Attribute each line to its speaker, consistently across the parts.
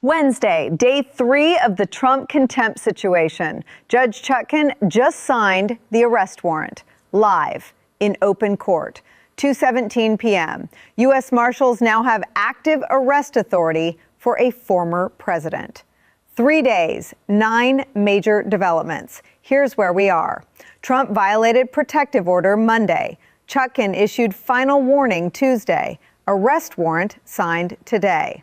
Speaker 1: Wednesday, day 3 of the Trump contempt situation. Judge Chutkan just signed the arrest warrant, live in open court. 2:17 p.m. U.S. Marshals now have active arrest authority for a former president. 3 days, 9 major developments. Here's where we are. Trump violated protective order Monday. Chutkan issued final warning Tuesday. Arrest warrant signed today.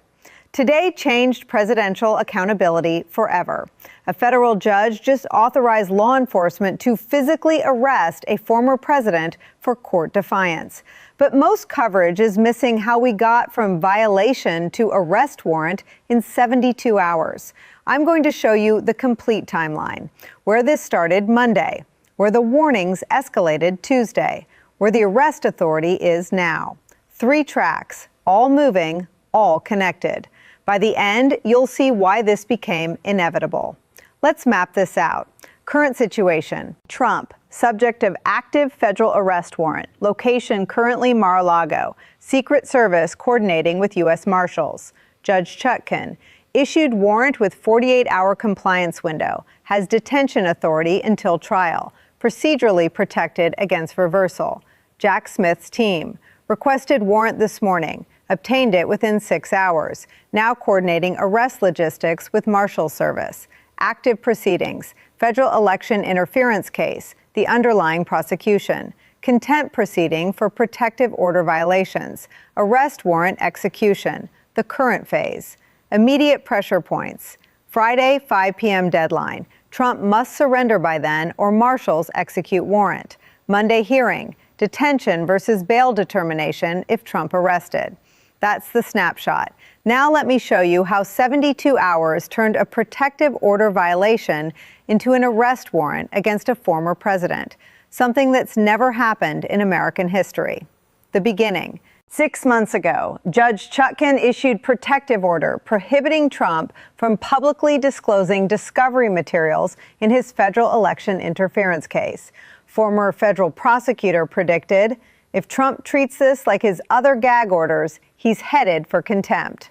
Speaker 1: Today changed presidential accountability forever. A federal judge just authorized law enforcement to physically arrest a former president for court defiance. But most coverage is missing how we got from violation to arrest warrant in 72 hours. I'm going to show you the complete timeline, where this started Monday, where the warnings escalated Tuesday, where the arrest authority is now. 3 tracks, all moving, all connected. By the end, you'll see why this became inevitable. Let's map this out. Current situation. Trump, subject of active federal arrest warrant. Location currently Mar-a-Lago. Secret Service coordinating with U.S. Marshals. Judge Chutkan, issued warrant with 48-hour compliance window. Has detention authority until trial. Procedurally protected against reversal. Jack Smith's team, requested warrant this morning. Obtained it within 6 hours. Now coordinating arrest logistics with Marshal Service. Active proceedings. Federal election interference case. The underlying prosecution. Contempt proceeding for protective order violations. Arrest warrant execution. The current phase. Immediate pressure points. Friday, 5 p.m. deadline. Trump must surrender by then or Marshals execute warrant. Monday hearing. Detention versus bail determination if Trump arrested. That's the snapshot. Now let me show you how 72 hours turned a protective order violation into an arrest warrant against a former president, something that's never happened in American history. The beginning. 6 months ago, Judge Chutkan issued protective order prohibiting Trump from publicly disclosing discovery materials in his federal election interference case. Former federal prosecutor predicted, if Trump treats this like his other gag orders, he's headed for contempt.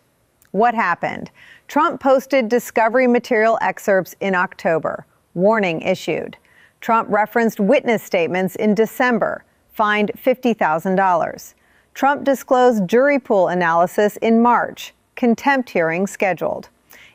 Speaker 1: What happened? Trump posted discovery material excerpts in October. Warning issued. Trump referenced witness statements in December. Fined $50,000. Trump disclosed jury pool analysis in March. Contempt hearing scheduled.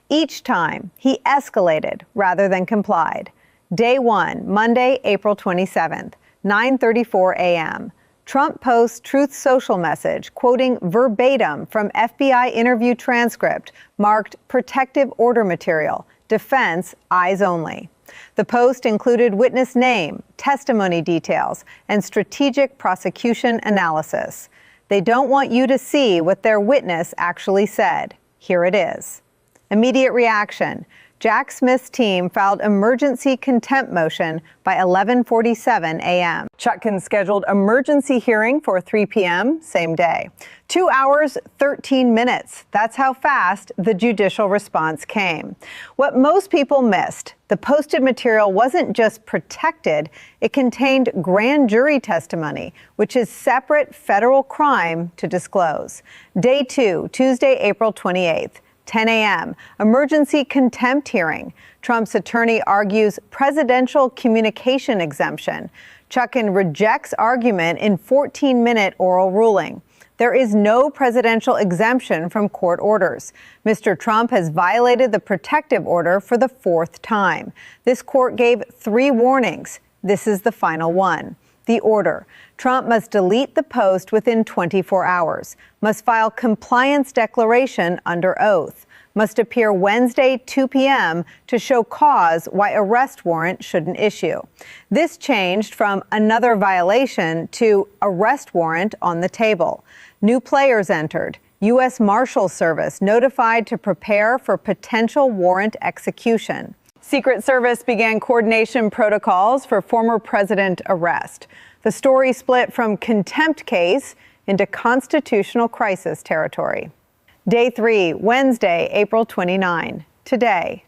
Speaker 1: Each time, he escalated rather than complied. Day 1, Monday, April 27th, 9:34 a.m. Trump posts Truth Social message, quoting verbatim from FBI interview transcript, marked protective order material, defense, eyes only. The post included witness name, testimony details, and strategic prosecution analysis. They don't want you to see what their witness actually said. Here it is. Immediate reaction. Jack Smith's team filed emergency contempt motion by 11:47 a.m. Chutkan scheduled emergency hearing for 3 p.m. same day. 2 hours, 13 minutes. That's how fast the judicial response came. What most people missed, the posted material wasn't just protected, it contained grand jury testimony, which is separate federal crime to disclose. Day 2, Tuesday, April 28th. 10 a.m., emergency contempt hearing. Trump's attorney argues presidential communication exemption. Chutkan rejects argument in 14-minute oral ruling. There is no presidential exemption from court orders. Mr. Trump has violated the protective order for the 4th time. This court gave 3 warnings. This is the final one. The order. Trump must delete the post within 24 hours, must file compliance declaration under oath, must appear Wednesday, 2 p.m. to show cause why arrest warrant shouldn't issue. This changed from another violation to arrest warrant on the table. New players entered. U.S. Marshal Service notified to prepare for potential warrant execution. Secret Service began coordination protocols for former president arrest. The story split from contempt case into constitutional crisis territory. Day 3, Wednesday, April 29. Today,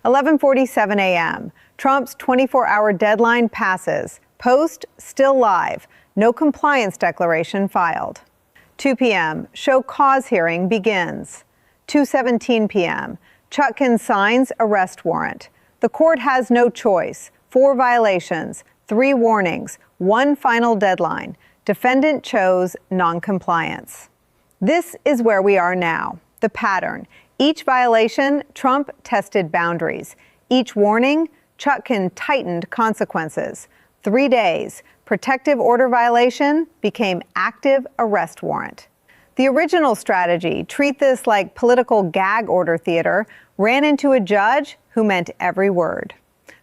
Speaker 1: 11:47 a.m. Trump's 24-hour deadline passes. Post still live. No compliance declaration filed. 2 p.m. Show cause hearing begins. 2:17 p.m. Chutkan signs arrest warrant. The court has no choice. 4 violations, 3 warnings, 1 final deadline. Defendant chose noncompliance. This is where we are now. The pattern. Each violation, Trump tested boundaries. Each warning, Chutkan tightened consequences. 3 days, protective order violation became active arrest warrant. The original strategy, treat this like political gag order theater, ran into a judge who meant every word.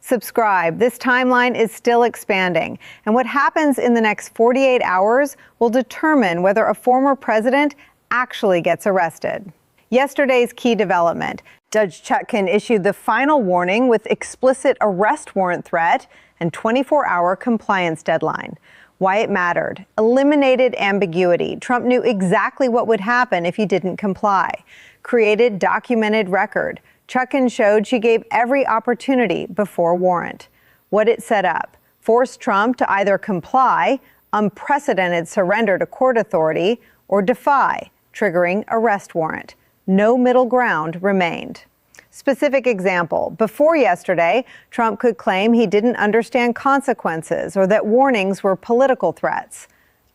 Speaker 1: Subscribe. This timeline is still expanding, and what happens in the next 48 hours will determine whether a former president actually gets arrested. Yesterday's key development. Judge Chutkan issued the final warning with explicit arrest warrant threat and 24-hour compliance deadline. Why it mattered. Eliminated ambiguity. Trump knew exactly what would happen if he didn't comply. Created documented record. Chutkan showed she gave every opportunity before warrant. What it set up. Forced Trump to either comply, unprecedented surrender to court authority, or defy, triggering arrest warrant. No middle ground remained. Specific example, before yesterday, Trump could claim he didn't understand consequences or that warnings were political threats.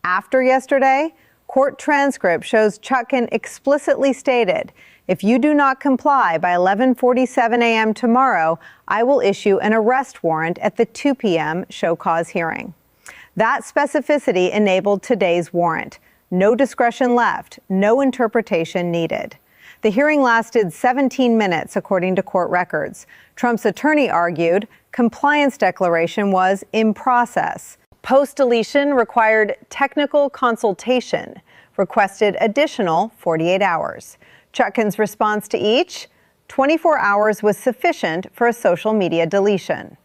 Speaker 1: After yesterday, court transcript shows Chutkan explicitly stated, if you do not comply by 11:47 a.m. tomorrow, I will issue an arrest warrant at the 2 p.m. show cause hearing. That specificity enabled today's warrant. No discretion left, no interpretation needed. The hearing lasted 17 minutes, according to court records. Trump's attorney argued compliance declaration was in process. Post-deletion required technical consultation, requested additional 48 hours. Chutkan's response to each, 24 hours was sufficient for a social media deletion.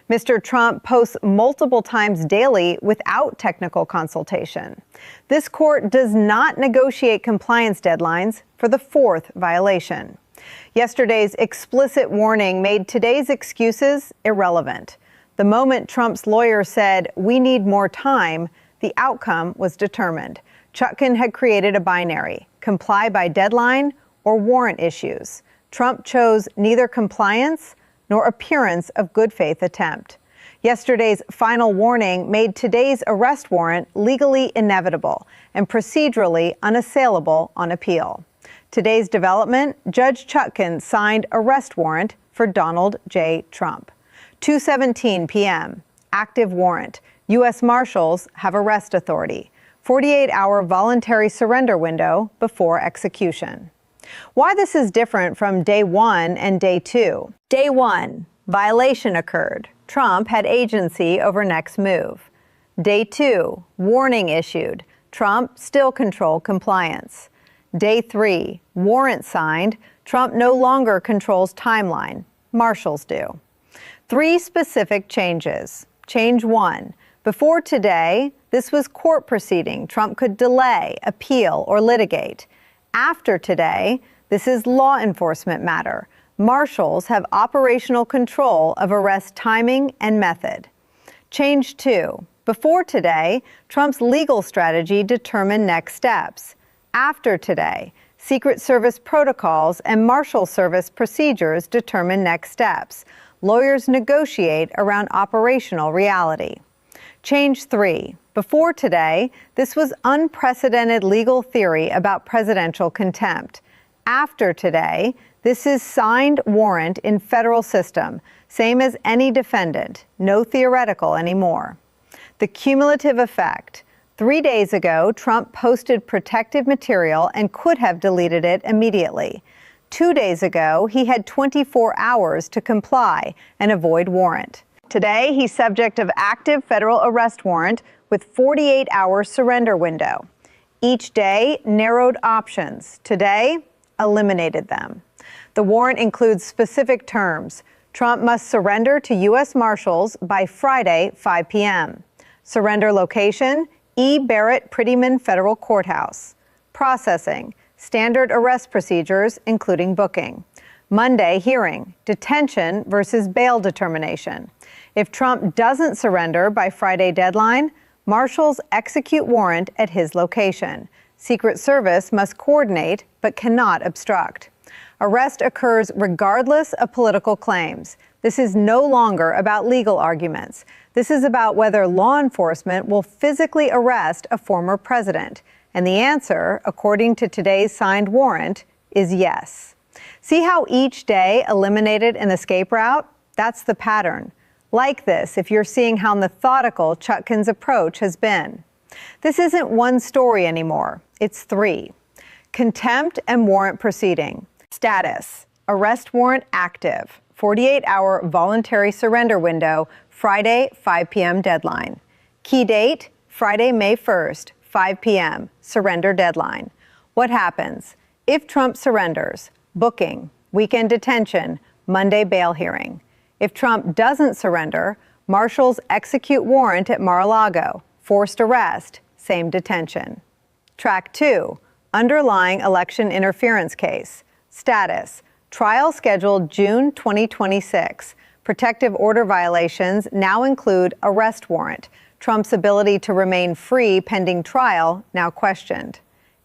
Speaker 1: Mr. Trump posts multiple times daily without technical consultation. This court does not negotiate compliance deadlines for the 4th violation. Yesterday's explicit warning made today's excuses irrelevant. The moment Trump's lawyer said, "We need more time," the outcome was determined. Chutkan had created a binary, comply by deadline or warrant issues. Trump chose neither compliance nor appearance of good faith attempt. Yesterday's final warning made today's arrest warrant legally inevitable and procedurally unassailable on appeal. Today's development, Judge Chutkan signed arrest warrant for Donald J. Trump. 2:17 p.m. Active warrant. U.S. Marshals have arrest authority. 48-hour voluntary surrender window before execution. Why this is different from day 1 and day 2. Day 1, violation occurred. Trump had agency over next move. Day 2, warning issued. Trump still controlled compliance. Day 3, warrant signed. Trump no longer controls timeline. Marshals do. 3 specific changes. Change 1. Before today, this was court proceeding. Trump could delay, appeal, or litigate. After today, this is law enforcement matter. Marshals have operational control of arrest timing and method. Change 2. Before today, Trump's legal strategy determined next steps. After today, Secret Service protocols and Marshal Service procedures determine next steps. Lawyers negotiate around operational reality. Change 3. Before today, this was unprecedented legal theory about presidential contempt. After today, this is signed warrant in federal system, same as any defendant, no theoretical anymore. The cumulative effect. 3 days ago, Trump posted protective material and could have deleted it immediately. 2 days ago, he had 24 hours to comply and avoid warrant. Today, he's subject of active federal arrest warrant with 48-hour surrender window. Each day, narrowed options. Today, eliminated them. The warrant includes specific terms. Trump must surrender to U.S. Marshals by Friday, 5 p.m. Surrender location, E. Barrett Prettyman Federal Courthouse. Processing, standard arrest procedures, including booking. Monday, hearing, detention versus bail determination. If Trump doesn't surrender by Friday deadline, Marshals execute warrant at his location. Secret Service must coordinate but cannot obstruct. Arrest occurs regardless of political claims. This is no longer about legal arguments. This is about whether law enforcement will physically arrest a former president. And the answer, according to today's signed warrant, is yes. See how each day eliminated an escape route? That's the pattern. Like this if you're seeing how methodical Chutkan's approach has been. This isn't one story anymore. It's three. Contempt and warrant proceeding. Status: arrest warrant active. 48-hour voluntary surrender window, Friday, 5 p.m. deadline. Key date: Friday, May 1st, 5 p.m. surrender deadline. What happens? If Trump surrenders: booking, weekend detention, Monday bail hearing. If Trump doesn't surrender, marshals execute warrant at Mar-a-Lago, forced arrest, same detention. Track 2, underlying election interference case. Status: trial scheduled June 2026. Protective order violations now include arrest warrant. Trump's ability to remain free pending trial now questioned.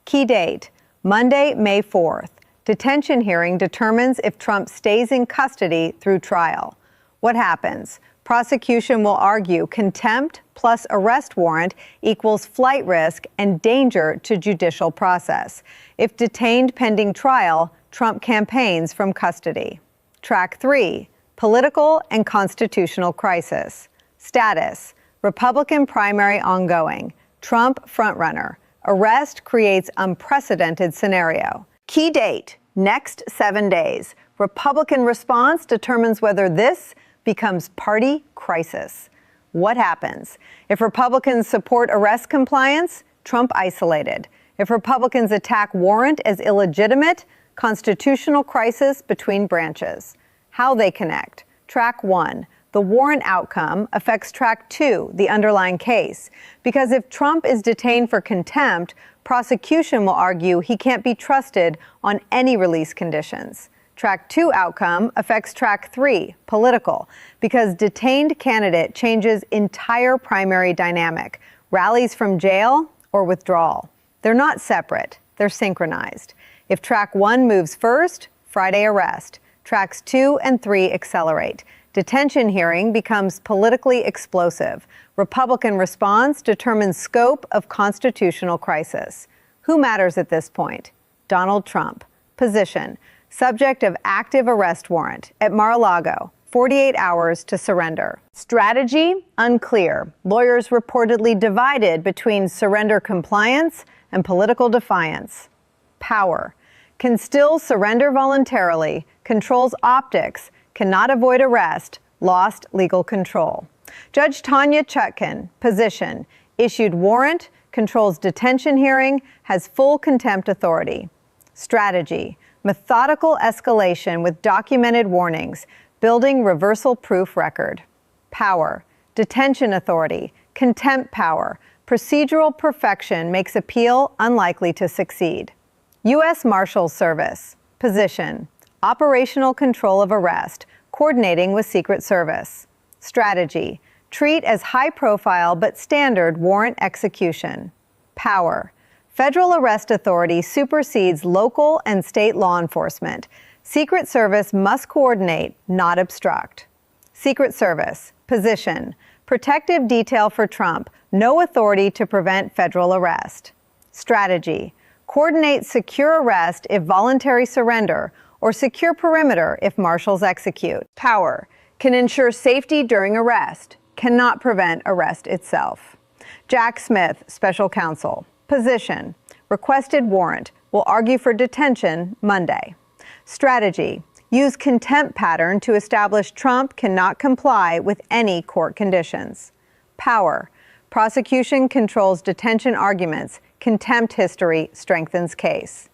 Speaker 1: Key date: Monday, May 4th. Detention hearing determines if Trump stays in custody through trial. What happens? Prosecution will argue contempt plus arrest warrant equals flight risk and danger to judicial process. If detained pending trial, Trump campaigns from custody. Track 3, political and constitutional crisis. Status: Republican primary ongoing. Trump frontrunner. Arrest creates unprecedented scenario. Key date: next 7 days. Republican response determines whether this becomes party crisis. What happens? If Republicans support arrest compliance, Trump isolated. If Republicans attack warrant as illegitimate, constitutional crisis between branches. How they connect. Track 1, the warrant outcome, affects Track 2, the underlying case. Because if Trump is detained for contempt, prosecution will argue he can't be trusted on any release conditions. Track 2 outcome affects Track 3, political, because detained candidate changes entire primary dynamic, rallies from jail or withdrawal. They're not separate, they're synchronized. If Track 1 moves first, Friday arrest. Tracks 2 and 3 accelerate. Detention hearing becomes politically explosive. Republican response determines scope of constitutional crisis. Who matters at this point? Donald Trump. Position: subject of active arrest warrant at Mar-a-Lago, 48 hours to surrender. Strategy: unclear. Lawyers reportedly divided between surrender compliance and political defiance. Power: can still surrender voluntarily, controls optics, cannot avoid arrest, lost legal control. Judge Tanya Chutkan, position: issued warrant, controls detention hearing, has full contempt authority. Strategy: methodical escalation with documented warnings, building reversal proof record. Power: detention authority, contempt power, procedural perfection makes appeal unlikely to succeed. U.S. Marshals Service, position: operational control of arrest, coordinating with Secret Service. Strategy: treat as high profile but standard warrant execution. Power: federal arrest authority supersedes local and state law enforcement. Secret Service must coordinate, not obstruct. Secret Service, position: protective detail for Trump, no authority to prevent federal arrest. Strategy: coordinate secure arrest if voluntary surrender, or secure perimeter if marshals execute. Power: can ensure safety during arrest, cannot prevent arrest itself. Jack Smith, special counsel. Position: requested warrant, will argue for detention Monday. Strategy: use contempt pattern to establish Trump cannot comply with any court conditions. Power: prosecution controls detention arguments, contempt history strengthens case.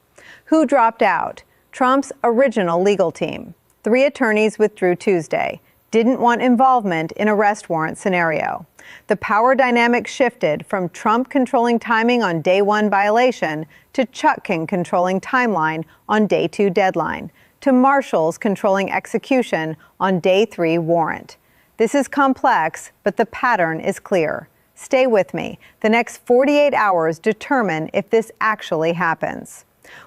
Speaker 1: Who dropped out? Trump's original legal team. 3 attorneys withdrew Tuesday, didn't want involvement in arrest warrant scenario. The power dynamic shifted from Trump controlling timing on day 1 violation to Chutkan controlling timeline on day 2 deadline, to marshals controlling execution on day 3 warrant. This is complex, but the pattern is clear. Stay with me. The next 48 hours determine if this actually happens.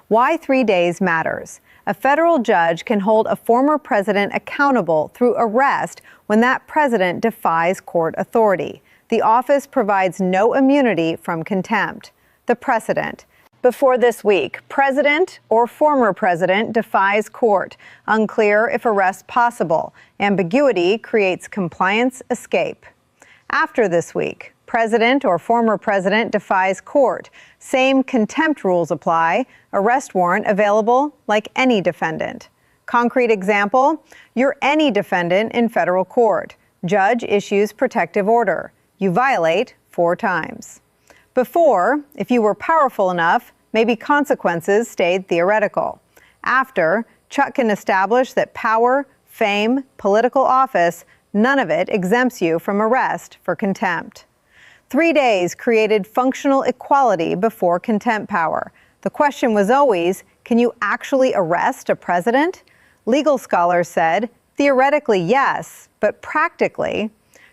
Speaker 1: Why 3 days matters. A federal judge can hold a former president accountable through arrest when that president defies court authority. The office provides no immunity from contempt. The precedent. Before this week, president or former president defies court. Unclear if arrest possible. Ambiguity creates compliance escape. After this week, president or former president defies court. Same contempt rules apply. Arrest warrant available like any defendant. Concrete example, you're any defendant in federal court. Judge issues protective order. You violate 4 times. Before, if you were powerful enough, maybe consequences stayed theoretical. After, Chutkan established that power, fame, political office, none of it exempts you from arrest for contempt. 3 days created functional equality before contempt power. The question was always, can you actually arrest a president? Legal scholars said, theoretically, yes, but practically?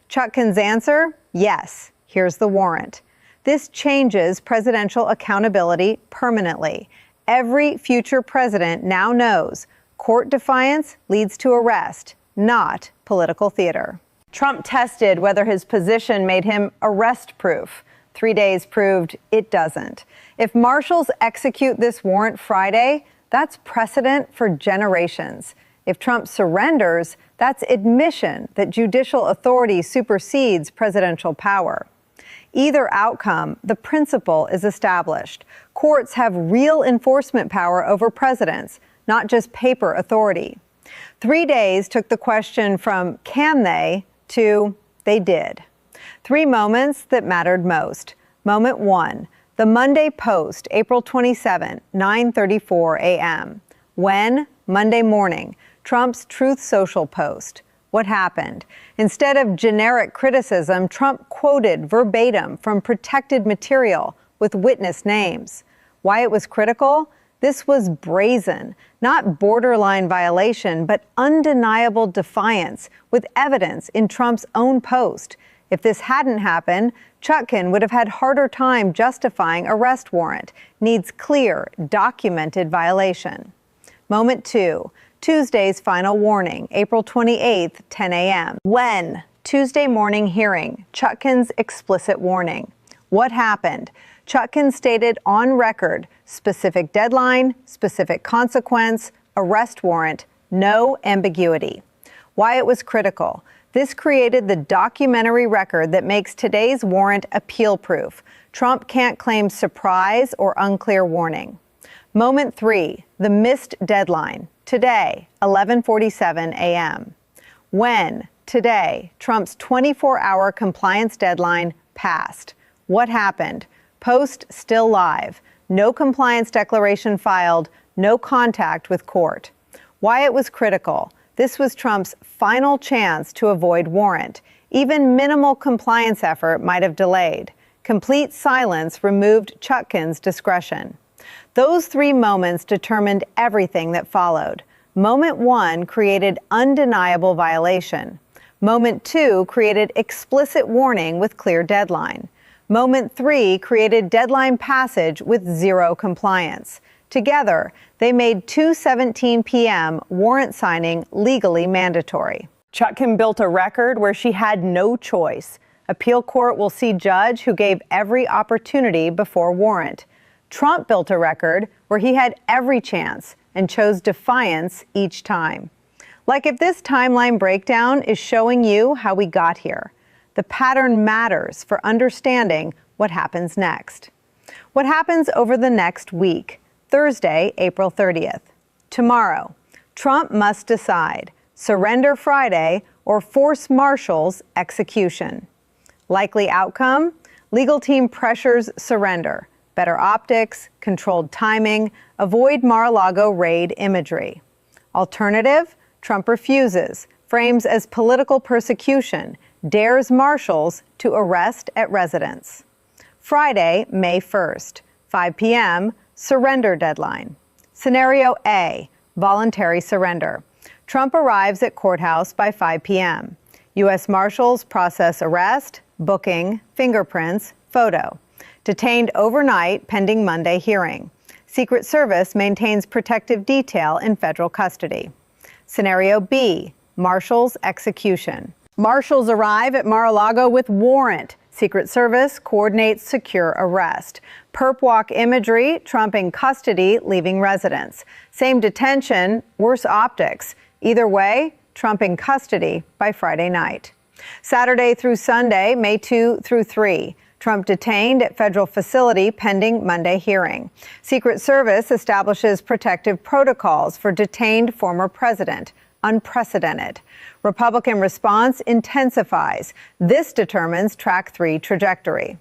Speaker 1: Chutkan's answer, yes. Here's the warrant. This changes presidential accountability permanently. Every future president now knows court defiance leads to arrest, not political theater. Trump tested whether his position made him arrest-proof. 3 days proved it doesn't. If marshals execute this warrant Friday, that's precedent for generations. If Trump surrenders, that's admission that judicial authority supersedes presidential power. Either outcome, the principle is established. Courts have real enforcement power over presidents, not just paper authority. 3 days took the question from can they to they did. 3 moments that mattered most. Moment 1, the Monday Post, April 27, 9:34 a.m. When? Monday morning, Trump's Truth Social post. What happened? Instead of generic criticism, Trump quoted verbatim from protected material with witness names. Why it was critical? This was brazen, not borderline violation, but undeniable defiance with evidence in Trump's own post. If this hadn't happened, Chutkan would have had harder time justifying arrest warrant. Needs clear, documented violation. Moment 2. Tuesday's final warning, April 28th, 10 a.m. When? Tuesday morning hearing, Chutkan's explicit warning. What happened? Chutkan stated on record, specific deadline, specific consequence, arrest warrant, no ambiguity. Why it was critical. This created the documentary record that makes today's warrant appeal-proof. Trump can't claim surprise or unclear warning. Moment 3, the missed deadline. Today, 11:47 a.m. When? Today, Trump's 24-hour compliance deadline passed. What happened? Post still live. No compliance declaration filed. No contact with court. Why it was critical. This was Trump's final chance to avoid warrant. Even minimal compliance effort might have delayed. Complete silence removed Chutkan's discretion. Those 3 moments determined everything that followed. Moment 1 created undeniable violation. Moment 2 created explicit warning with clear deadline. Moment 3 created deadline passage with 0 compliance. Together, they made 2:17 p.m. warrant signing legally mandatory. Chutkan built a record where she had no choice. Appeal court will see judge who gave every opportunity before warrant. Trump built a record where he had every chance and chose defiance each time. Like if this timeline breakdown is showing you how we got here. The pattern matters for understanding what happens next. What happens over the next week? Thursday, April 30th. Tomorrow, Trump must decide, surrender Friday or force marshals execution. Likely outcome, legal team pressures surrender. Better optics, controlled timing, avoid Mar-a-Lago raid imagery. Alternative, Trump refuses, frames as political persecution, dares marshals to arrest at residence. Friday, May 1st, 5 p.m., surrender deadline. Scenario A, voluntary surrender. Trump arrives at courthouse by 5 p.m. U.S. Marshals process arrest, booking, fingerprints, photo. Detained overnight pending Monday hearing. Secret Service maintains protective detail in federal custody. Scenario B, Marshals execution. Marshals arrive at Mar-a-Lago with warrant. Secret Service coordinates secure arrest. Perp walk imagery, Trump in custody, leaving residence. Same detention, worse optics. Either way, Trump in custody by Friday night. Saturday through Sunday, May 2 through 3. Trump detained at federal facility pending Monday hearing. Secret Service establishes protective protocols for detained former president. Unprecedented. Republican response intensifies. This determines track 3 trajectory.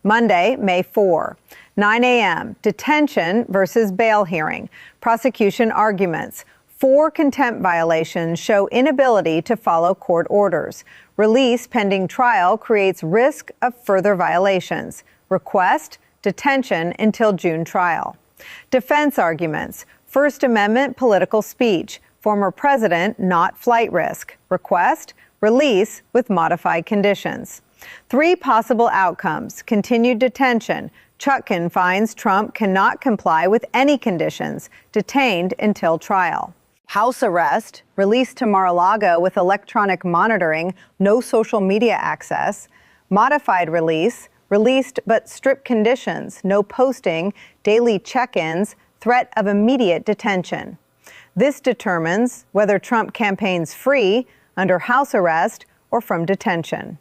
Speaker 1: Monday, May 4, 9 a.m., detention versus bail hearing. Prosecution arguments. 4 contempt violations show inability to follow court orders. Release pending trial creates risk of further violations. Request, detention until June trial. Defense arguments. First Amendment political speech. Former president not flight risk. Request, release with modified conditions. 3 possible outcomes. Continued detention. Chutkan finds Trump cannot comply with any conditions. Detained until trial. House arrest, released to Mar-a-Lago with electronic monitoring, no social media access. Modified release, released but strict conditions, no posting, daily check-ins, threat of immediate detention. This determines whether Trump campaigns free, under house arrest, or from detention.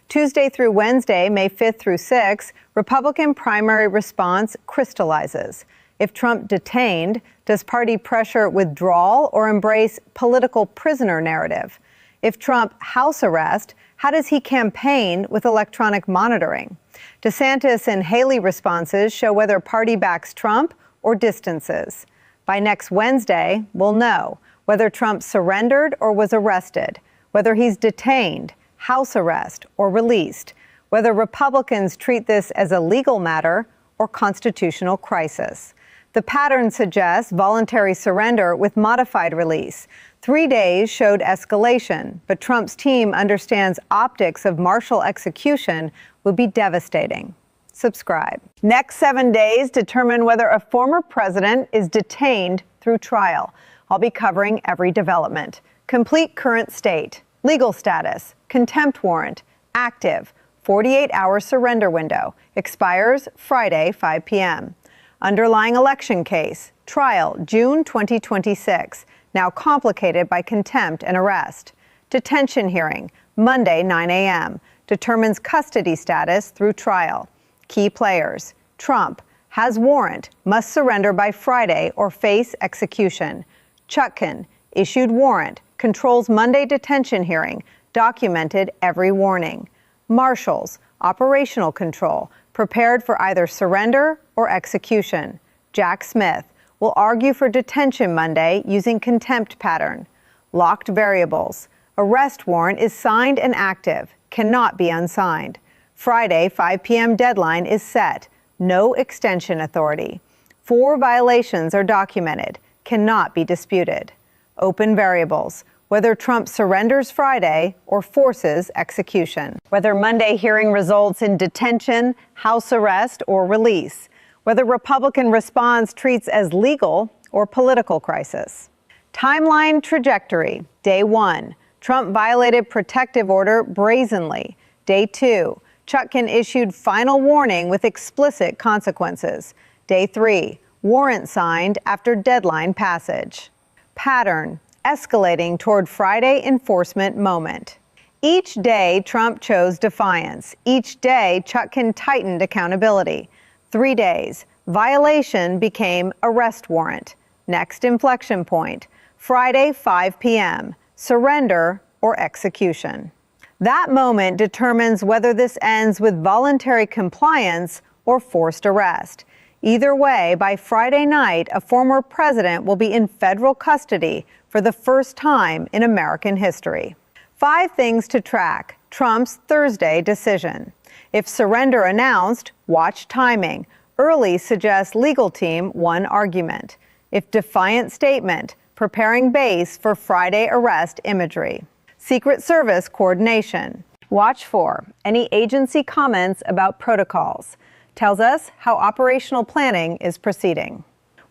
Speaker 1: Tuesday through Wednesday, May 5th through 6th, Republican primary response crystallizes. If Trump detained, does party pressure withdrawal or embrace political prisoner narrative? If Trump house arrest, how does he campaign with electronic monitoring? DeSantis and Haley responses show whether party backs Trump or distances. By next Wednesday, we'll know whether Trump surrendered or was arrested, whether he's detained, house arrest, or released, whether Republicans treat this as a legal matter or constitutional crisis. The pattern suggests voluntary surrender with modified release. 3 days showed escalation, but Trump's team understands optics of martial execution would be devastating. Subscribe. Next 7 days determine whether a former president is detained through trial. I'll be covering every development. Complete current state, legal status, contempt warrant, active, 48-hour surrender window, expires Friday, 5 p.m. Underlying election case, trial June 2026, now complicated by contempt and arrest. Detention hearing, Monday, 9 a.m., determines custody status through trial. Key players, Trump has warrant, must surrender by Friday or face execution. Chutkan issued warrant, controls Monday detention hearing, documented every warning. Marshals, operational control, prepared for either surrender or execution. Jack Smith will argue for detention Monday using contempt pattern. Locked variables, arrest warrant is signed and active, cannot be unsigned. Friday, 5 p.m. deadline is set. No extension authority. 4 violations are documented. Cannot be disputed. Open variables. Whether Trump surrenders Friday or forces execution. Whether Monday hearing results in detention, house arrest, or release. Whether Republican response treats as legal or political crisis. Timeline trajectory. Day 1. Trump violated protective order brazenly. Day 2. Chutkan issued final warning with explicit consequences. Day 3, warrant signed after deadline passage. Pattern, escalating toward Friday enforcement moment. Each day, Trump chose defiance. Each day, Chutkan tightened accountability. 3 days, violation became arrest warrant. Next inflection point, Friday, 5 p.m., surrender or execution. That moment determines whether this ends with voluntary compliance or forced arrest. Either way, by Friday night, a former president will be in federal custody for the first time in American history. 5 things to track. Trump's Thursday decision. If surrender announced, watch timing. Early suggests legal team won argument. If defiant statement, preparing base for Friday arrest imagery. Secret Service coordination. Watch for any agency comments about protocols. Tells us how operational planning is proceeding.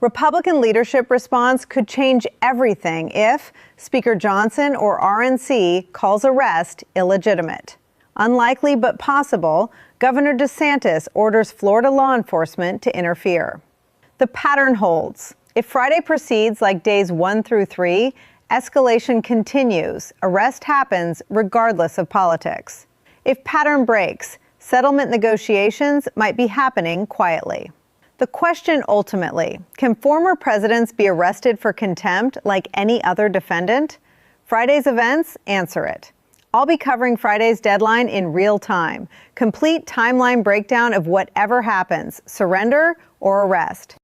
Speaker 1: Republican leadership response could change everything if Speaker Johnson or RNC calls arrest illegitimate. Unlikely but possible, Governor DeSantis orders Florida law enforcement to interfere. The pattern holds. If Friday proceeds like days 1 through 3, escalation continues. Arrest happens regardless of politics. If pattern breaks, settlement negotiations might be happening quietly. The question ultimately, can former presidents be arrested for contempt like any other defendant? Friday's events answer it. I'll be covering Friday's deadline in real time. Complete timeline breakdown of whatever happens, surrender or arrest.